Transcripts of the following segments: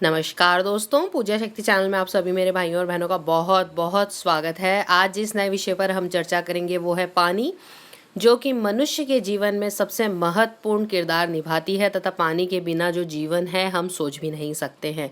नमस्कार दोस्तों, पूजा शक्ति चैनल में आप सभी मेरे भाइयों और बहनों का बहुत बहुत स्वागत है। आज जिस नए विषय पर हम चर्चा करेंगे वो है पानी, जो कि मनुष्य के जीवन में सबसे महत्वपूर्ण किरदार निभाती है तथा पानी के बिना जो जीवन है हम सोच भी नहीं सकते हैं।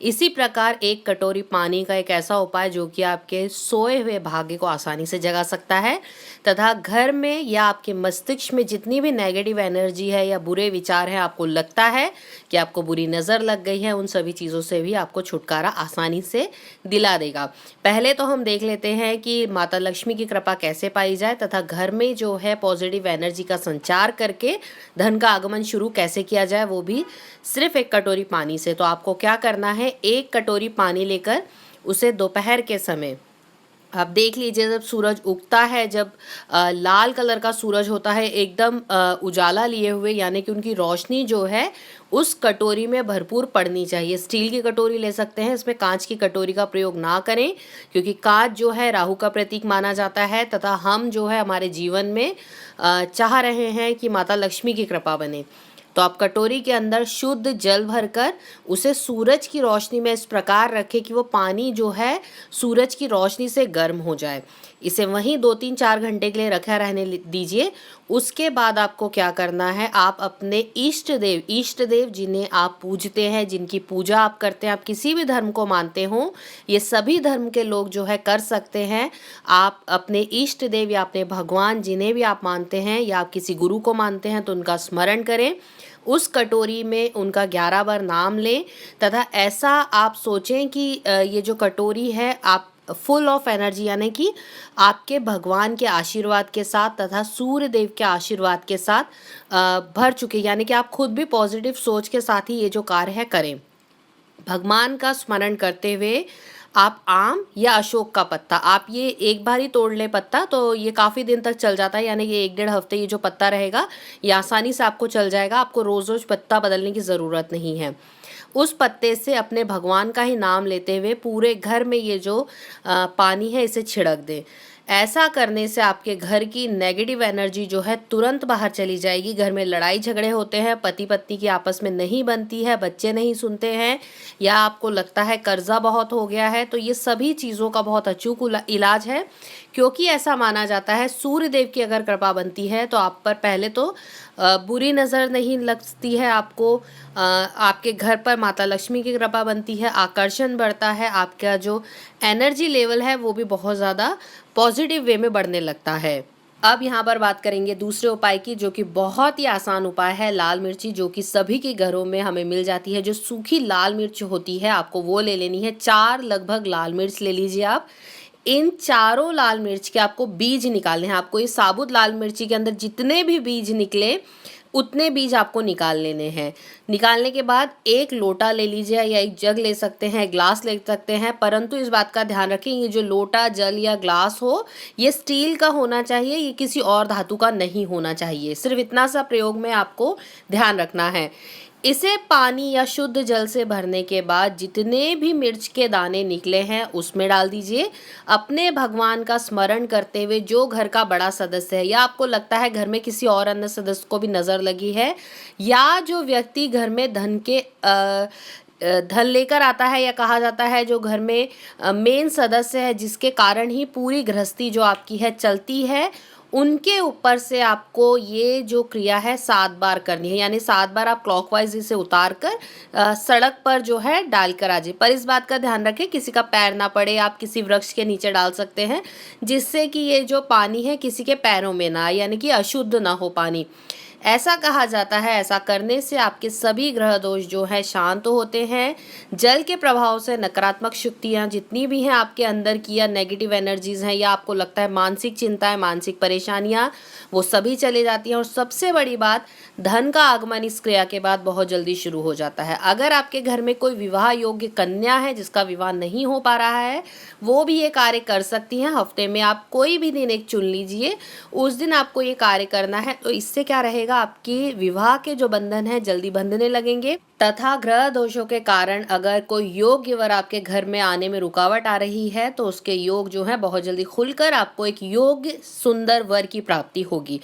इसी प्रकार एक कटोरी पानी का एक ऐसा उपाय जो कि आपके सोए हुए भाग्य को आसानी से जगा सकता है तथा घर में या आपके मस्तिष्क में जितनी भी नेगेटिव एनर्जी है या बुरे विचार हैं, आपको लगता है कि आपको बुरी नज़र लग गई है, उन सभी चीज़ों से भी आपको छुटकारा आसानी से दिला देगा। पहले तो हम देख लेते हैं कि माता लक्ष्मी की कृपा कैसे पाई जाए तथा घर में जो है पॉजिटिव एनर्जी का संचार करके धन का आगमन शुरू कैसे किया जाए, वो भी सिर्फ एक कटोरी पानी से। तो आपको क्या करना है, एक कटोरी पानी लेकर उसे दोपहर के समय आप देख लीजिए, जब सूरज उगता है, जब लाल कलर का सूरज होता है एकदम उजाला लिए हुए, यानी कि उनकी रोशनी जो है उस कटोरी में भरपूर पड़नी चाहिए। स्टील की कटोरी ले सकते हैं, इसमें कांच की कटोरी का प्रयोग ना करें, क्योंकि कांच जो है राहु का प्रतीक माना जाता है तथा हम जो है हमारे जीवन में चाह रहे हैं कि माता लक्ष्मी की कृपा बने। तो आप कटोरी के अंदर शुद्ध जल भरकर उसे सूरज की रोशनी में इस प्रकार रखें कि वो पानी जो है सूरज की रोशनी से गर्म हो जाए। इसे वहीं 2-3-4 घंटे के लिए रखा रहने दीजिए। उसके बाद आपको क्या करना है, आप अपने इष्ट देव जिन्हें आप पूजते हैं, जिनकी पूजा आप करते हैं, आप किसी भी धर्म को मानते हो, ये सभी धर्म के लोग जो है कर सकते हैं। आप अपने इष्ट देव या अपने भगवान जिन्हें भी आप मानते हैं या आप किसी गुरु को मानते हैं तो उनका स्मरण करें। उस कटोरी में उनका 11 बार नाम लें तथा ऐसा आप सोचें कि ये जो कटोरी है आप फुल ऑफ एनर्जी, यानी कि आपके भगवान के आशीर्वाद के साथ तथा सूर्य देव के आशीर्वाद के साथ भर चुके, यानी कि आप खुद भी पॉजिटिव सोच के साथ ही ये जो कार्य है करें। भगवान का स्मरण करते हुए आप आम या अशोक का पत्ता, आप ये एक बार ही तोड़ लें पत्ता, तो ये काफ़ी दिन तक चल जाता है, यानी कि 1-1.5 हफ्ते ये जो पत्ता रहेगा ये आसानी से आपको चल जाएगा। आपको रोज़ रोज़ पत्ता बदलने की ज़रूरत नहीं है। उस पत्ते से अपने भगवान का ही नाम लेते हुए पूरे घर में ये जो पानी है इसे छिड़क दें। ऐसा करने से आपके घर की नेगेटिव एनर्जी जो है तुरंत बाहर चली जाएगी। घर में लड़ाई झगड़े होते हैं, पति पत्नी की आपस में नहीं बनती है, बच्चे नहीं सुनते हैं, या आपको लगता है कर्जा बहुत हो गया है, तो ये सभी चीज़ों का बहुत अचूक इलाज है। क्योंकि ऐसा माना जाता है सूर्य देव की अगर कृपा बनती है तो आप पर पहले तो बुरी नज़र नहीं लगती है, आपको आपके घर पर माता लक्ष्मी की कृपा बनती है, आकर्षण बढ़ता है, आपका जो एनर्जी लेवल है वो भी बहुत ज़्यादा पॉजिटिव वे में बढ़ने लगता है। अब यहाँ पर बात करेंगे दूसरे उपाय की, जो कि बहुत ही आसान उपाय है, लाल मिर्ची, जो कि सभी के घरों में हमें मिल जाती है। जो सूखी लाल मिर्च होती है आपको वो ले लेनी है। 4 लगभग लाल मिर्च ले लीजिए आप। इन चारों लाल मिर्च के आपको बीज निकालने हैं। आपको इस साबुत लाल मिर्ची के अंदर जितने भी बीज निकले उतने बीज आपको निकाल लेने हैं। निकालने के बाद एक लोटा ले लीजिए या एक जग ले सकते हैं, ग्लास ले सकते हैं, परंतु इस बात का ध्यान रखें ये जो लोटा, जल या ग्लास हो ये स्टील का होना चाहिए, ये किसी और धातु का नहीं होना चाहिए। सिर्फ इतना सा प्रयोग में आपको ध्यान रखना है। इसे पानी या शुद्ध जल से भरने के बाद जितने भी मिर्च के दाने निकले हैं उसमें डाल दीजिए। अपने भगवान का स्मरण करते हुए जो घर का बड़ा सदस्य है या आपको लगता है घर में किसी और अन्य सदस्य को भी नज़र लगी है, या जो व्यक्ति घर में धन लेकर आता है, या कहा जाता है जो घर में मेन सदस्य है जिसके कारण ही पूरी गृहस्थी जो आपकी है चलती है, उनके ऊपर से आपको ये जो क्रिया है 7 बार करनी है। यानी 7 बार आप क्लॉकवाइज इसे उतार कर सड़क पर जो है डाल कर आ जाए। पर इस बात का ध्यान रखें किसी का पैर ना पड़े, आप किसी वृक्ष के नीचे डाल सकते हैं जिससे कि ये जो पानी है किसी के पैरों में ना आए, यानी कि अशुद्ध ना हो पानी। ऐसा कहा जाता है ऐसा करने से आपके सभी ग्रह दोष जो है शांत होते हैं। जल के प्रभाव से नकारात्मक शक्तियाँ जितनी भी हैं आपके अंदर की, या नेगेटिव एनर्जीज हैं, या आपको लगता है मानसिक चिंताएं, मानसिक परेशानियाँ, वो सभी चले जाती हैं। और सबसे बड़ी बात, धन का आगमन इस क्रिया के बाद बहुत जल्दी शुरू हो जाता है। अगर आपके घर में कोई विवाह योग्य कन्या है जिसका विवाह नहीं हो पा रहा है, वो भी ये कार्य कर सकती हैं। हफ्ते में आप कोई भी दिन एक चुन लीजिए, उस दिन आपको ये कार्य करना है। तो इससे क्या रहेगा, आपकी विवाह के जो बंधन है जल्दी बंधने लगेंगे तथा ग्रह दोषों के कारण अगर कोई योग्य वर आपके घर में आने में रुकावट आ रही है तो उसके योग जो है बहुत जल्दी खुलकर आपको एक योग्य सुंदर वर की प्राप्ति होगी।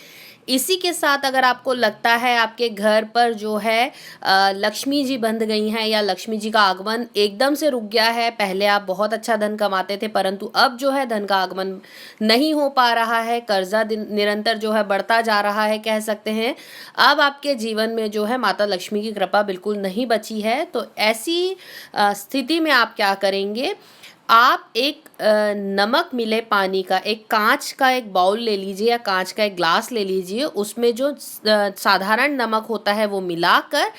इसी के साथ अगर आपको लगता है आपके घर पर जो है लक्ष्मी जी बंध गई हैं या लक्ष्मी जी का आगमन एकदम से रुक गया है, पहले आप बहुत अच्छा धन कमाते थे परंतु अब जो है धन का आगमन नहीं हो पा रहा है, कर्जा निरंतर जो है बढ़ता जा रहा है कह सकते हैं, अब आपके जीवन में जो है माता लक्ष्मी की कृपा बिल्कुल नहीं बची है, तो ऐसी स्थिति में आप क्या करेंगे, आप एक नमक मिले पानी का एक कांच का एक बाउल ले लीजिए या कांच का एक ग्लास ले लीजिए, उसमें जो साधारण नमक होता है वो मिलाकर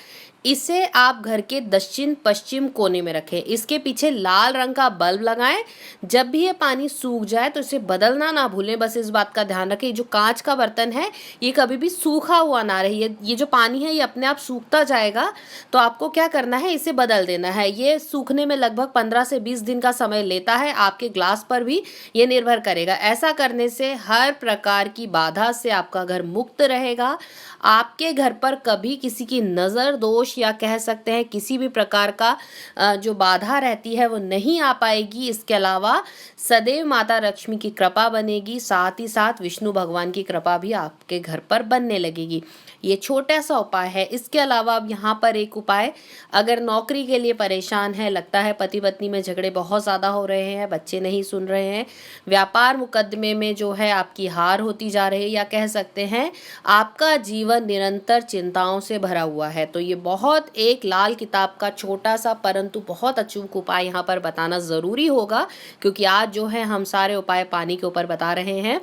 इसे आप घर के दक्षिण पश्चिम कोने में रखें। इसके पीछे लाल रंग का बल्ब लगाएं। जब भी ये पानी सूख जाए तो इसे बदलना ना भूलें, बस इस बात का ध्यान रखें। जो कांच का बर्तन है ये कभी भी सूखा हुआ ना रहे, ये जो पानी है ये अपने आप सूखता जाएगा, तो आपको क्या करना है, इसे बदल देना है। ये सूखने में लगभग 15 से 20 दिन का समय लेता है, आपके ग्लास पर भी ये निर्भर करेगा। ऐसा करने से हर प्रकार की बाधा से आपका घर मुक्त रहेगा। आपके घर पर कभी किसी की नज़र दोष या कह सकते हैं किसी भी प्रकार का जो बाधा रहती है वो नहीं आ पाएगी। इसके अलावा सदैव माता लक्ष्मी की कृपा बनेगी, साथ ही साथ विष्णु भगवान की कृपा भी आपके घर पर बनने लगेगी। ये छोटा सा उपाय है। इसके अलावा अब यहाँ पर एक उपाय, अगर नौकरी के लिए परेशान है, लगता है पति पत्नी में झगड़े बहुत ज़्यादा हो रहे हैं, बच्चे नहीं सुन रहे हैं, व्यापार मुकदमे में जो है आपकी हार होती जा रही है, या कह सकते हैं आपका जीवन निरंतर चिंताओं से भरा हुआ है, तो ये बहुत एक लाल किताब का छोटा सा परंतु बहुत अचूक उपाय यहाँ पर बताना ज़रूरी होगा, क्योंकि आज जो है हम सारे उपाय पानी के ऊपर बता रहे हैं।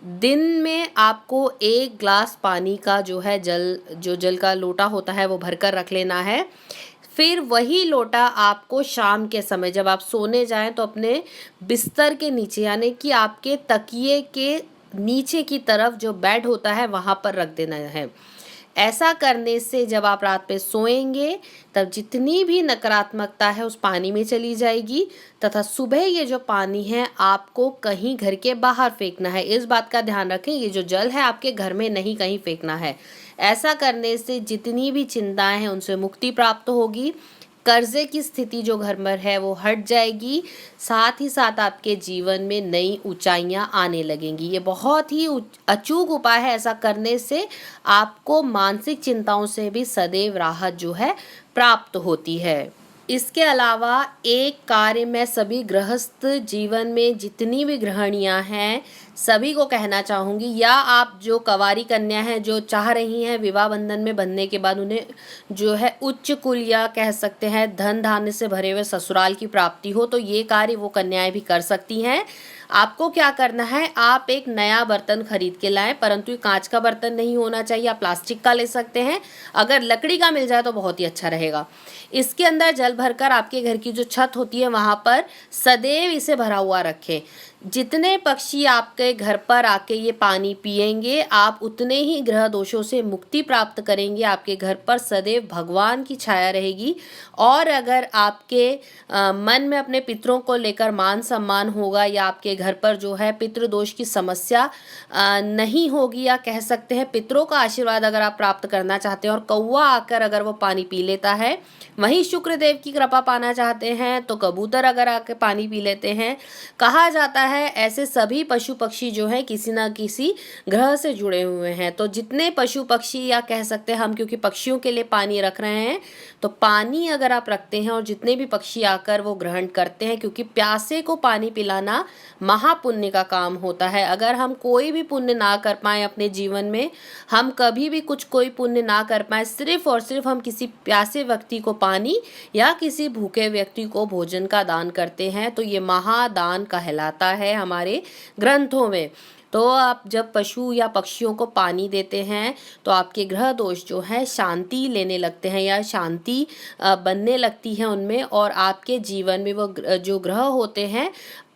दिन में आपको 1 ग्लास पानी का जो है जल का लोटा होता है वो भरकर रख लेना है। फिर वही लोटा आपको शाम के समय जब आप सोने जाएं तो अपने बिस्तर के नीचे, यानी कि आपके तकिए के नीचे की तरफ जो बेड होता है वहाँ पर रख देना है। ऐसा करने से जब आप रात पे सोएंगे तब जितनी भी नकारात्मकता है उस पानी में चली जाएगी, तथा सुबह ये जो पानी है आपको कहीं घर के बाहर फेंकना है। इस बात का ध्यान रखें, ये जो जल है आपके घर में नहीं कहीं फेंकना है। ऐसा करने से जितनी भी चिंताएं हैं उनसे मुक्ति प्राप्त होगी, कर्जे की स्थिति जो घर में है वो हट जाएगी, साथ ही साथ आपके जीवन में नई ऊंचाइयां आने लगेंगी। ये बहुत ही अचूक उपाय है। ऐसा करने से आपको मानसिक चिंताओं से भी सदैव राहत जो है प्राप्त होती है। इसके अलावा एक कार्य में सभी गृहस्थ जीवन में जितनी भी गृहिणियां हैं सभी को कहना चाहूँगी, या आप जो कंवारी कन्या हैं जो चाह रही हैं विवाह बंधन में बंधने के बाद उन्हें जो है उच्च कुल या कह सकते हैं धन धान्य से भरे हुए ससुराल की प्राप्ति हो, तो ये कार्य वो कन्याएं भी कर सकती हैं। आपको क्या करना है, आप एक नया बर्तन खरीद के लाएं, परंतु ये कांच का बर्तन नहीं होना चाहिए, आप प्लास्टिक का ले सकते हैं। अगर लकड़ी का मिल जाए तो बहुत ही अच्छा रहेगा। इसके अंदर जल भरकर आपके घर की जो छत होती है वहाँ पर सदैव इसे भरा हुआ रखें। जितने पक्षी आपके घर पर आके ये पानी पिएंगे आप उतने ही ग्रह दोषों से मुक्ति प्राप्त करेंगे। आपके घर पर सदैव भगवान की छाया रहेगी। और अगर आपके मन में अपने पितरों को लेकर मान सम्मान होगा, या आपके घर पर जो है पितृदोष की समस्या नहीं होगी, या कह सकते हैं पितरों का आशीर्वाद अगर आप प्राप्त करना चाहते हैं और कौवा आकर अगर वो पानी पी लेता है, वहीं शुक्रदेव की कृपा पाना चाहते हैं तो कबूतर अगर आकर पानी पी लेते हैं, कहा जाता है ऐसे सभी पशु पक्षी जो हैं किसी ना किसी ग्रह से जुड़े हुए हैं। तो जितने पशु पक्षी, या कह सकते हैं हम क्योंकि पक्षियों के लिए पानी रख रहे हैं, तो पानी अगर आप रखते हैं और जितने भी पक्षी आकर वो ग्रहण करते हैं, क्योंकि प्यासे को पानी पिलाना महापुण्य का काम होता है। अगर हम कोई भी पुण्य ना कर पाएँ अपने जीवन में, हम कभी भी कोई पुण्य ना कर पाएँ, सिर्फ और सिर्फ हम किसी प्यासे व्यक्ति को पानी या किसी भूखे व्यक्ति को भोजन का दान करते हैं, तो ये महादान कहलाता है हमारे ग्रंथों में। तो आप जब पशु या पक्षियों को पानी देते हैं तो आपके ग्रह दोष जो है शांति लेने लगते हैं या शांति बनने लगती है उनमें, और आपके जीवन में वो जो ग्रह होते हैं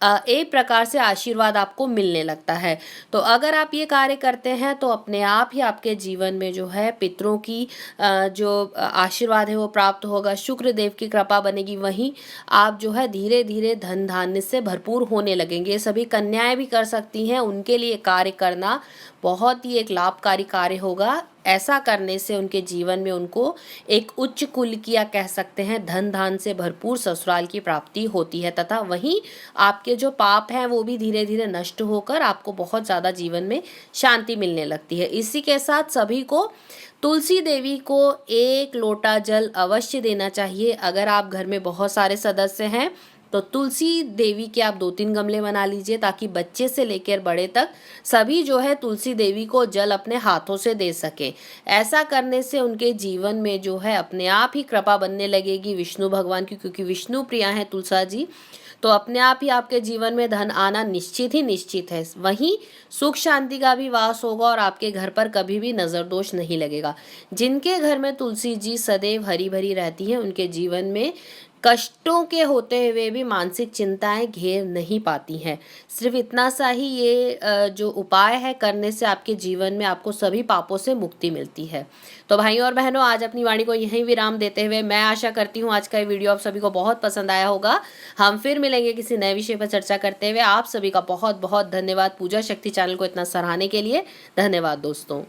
एक प्रकार से आशीर्वाद आपको मिलने लगता है। तो अगर आप ये कार्य करते हैं तो अपने आप ही आपके जीवन में जो है पितरों की जो आशीर्वाद है वो प्राप्त होगा, शुक्र देव की कृपा बनेगी, वहीं आप जो है धीरे धीरे धन धान्य से भरपूर होने लगेंगे। ये सभी कन्याएं भी कर सकती हैं, उनके लिए कार्य करना बहुत ही एक लाभकारी कार्य होगा। ऐसा करने से उनके जीवन में उनको एक उच्च कुल की या कह सकते हैं धन धान से भरपूर ससुराल की प्राप्ति होती है, तथा वहीं आपके जो पाप हैं वो भी धीरे धीरे नष्ट होकर आपको बहुत ज़्यादा जीवन में शांति मिलने लगती है। इसी के साथ सभी को तुलसी देवी को 1 लोटा जल अवश्य देना चाहिए। अगर आप घर में बहुत सारे सदस्य हैं तो तुलसी देवी के आप 2-3 गमले बना लीजिए, ताकि बच्चे से लेकर बड़े तक सभी जो है तुलसी देवी को जल अपने हाथों से दे सके। ऐसा करने से उनके जीवन में जो है अपने आप ही कृपा बनने लगेगी विष्णु भगवान की, क्योंकि विष्णु प्रिया है तुलसा जी, तो अपने आप ही आपके जीवन में धन आना निश्चित ही निश्चित है। वहीं सुख शांति का भी वास होगा और आपके घर पर कभी भी नज़र दोष नहीं लगेगा। जिनके घर में तुलसी जी सदैव हरी भरी रहती है उनके जीवन में कष्टों के होते हुए भी मानसिक चिंताएं घेर नहीं पाती हैं। सिर्फ इतना सा ही ये जो उपाय है करने से आपके जीवन में आपको सभी पापों से मुक्ति मिलती है। तो भाइयों और बहनों, आज अपनी वाणी को यहीं विराम देते हुए मैं आशा करती हूँ आज का ये वीडियो आप सभी को बहुत पसंद आया होगा। हम फिर मिलेंगे किसी नए विषय पर चर्चा करते हुए। आप सभी का बहुत बहुत धन्यवाद। पूजा शक्ति चैनल को इतना सराहने के लिए धन्यवाद दोस्तों।